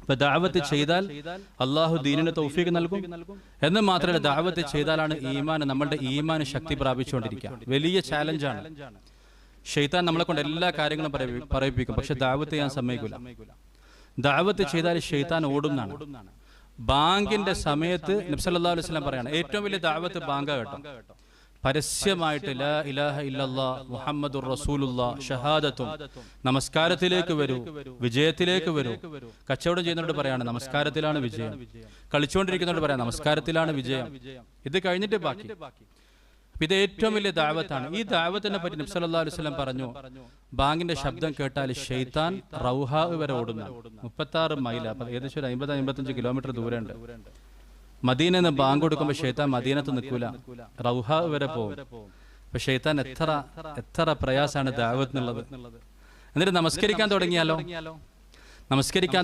അപ്പൊ ദഅവത്ത് ചെയ്താൽ അള്ളാഹു ദീനിന് തൗഫീഖ് നൽകും. എന്ന് മാത്രമല്ല, ദഅവത്ത് ചെയ്താലാണ് ഈമാൻ, നമ്മളുടെ ഈമാൻ ശക്തി പ്രാപിച്ചുകൊണ്ടിരിക്കുക. വലിയ ചാലഞ്ചാണ്. ശൈത്താൻ നമ്മളെ കൊണ്ട് എല്ലാ കാര്യങ്ങളും പറയിപ്പിക്കും, പക്ഷെ ദഅവത്ത് ചെയ്യാൻ സമ്മതിക്കില്ല. ദഅവത്ത് ചെയ്താൽ ശൈത്താൻ ഓടുന്നതാണ്. ബാങ്കിന്റെ സമയത്ത് നബി സല്ലല്ലാഹു അലൈഹി വസല്ലം പറയാണ്, ഏറ്റവും വലിയ ദഅവത്ത് ബാങ്ക കേട്ടോ. പരസ്യമായിട്ട് ലാ ഇലാഹ ഇല്ലല്ലാഹ് മുഹമ്മദുർ റസൂലുള്ളാഹ് ഷഹാദത്തും, നമസ്കാരത്തിലേക്ക് വരൂ, വിജയത്തിലേക്ക് വരൂ. കച്ചവടം ചെയ്യുന്നവരോട് പറയാണ് നമസ്കാരത്തിലാണ് വിജയം. കളിച്ചുകൊണ്ടിരിക്കുന്നവരോട് പറയാം നമസ്കാരത്തിലാണ് വിജയം. ഇത് കഴിഞ്ഞിട്ട് ബാക്കി. ഇത് ഏറ്റവും വലിയ ദഅവത്താണ്. ഈ ദഅവത്തിനെ പറ്റി നബി സല്ലല്ലാഹു അലൈഹി വസല്ലം പറഞ്ഞു, ബാങ്കിന്റെ ശബ്ദം കേട്ടാൽ ശൈത്താൻ റൗഹാ വരെ ഓടുന്ന 36 മൈൽ, ഏകദേശം 50-55 കിലോമീറ്റർ ദൂരമുണ്ട്. മദീനന്ന് ബാങ്ക് കൊടുക്കുമ്പോൾ ശൈത്താൻ മദീനത്ത് നിൽക്കൂല, റൗഹാ വരെ പോകും. അപ്പൊ ശൈത്താൻ എത്ര പ്രയാസാണ് ദഅവത്ത് എന്നുള്ളത്. എന്നിട്ട് നമസ്കരിക്കാൻ തുടങ്ങിയാലോ, നമസ്കരിക്കാൻ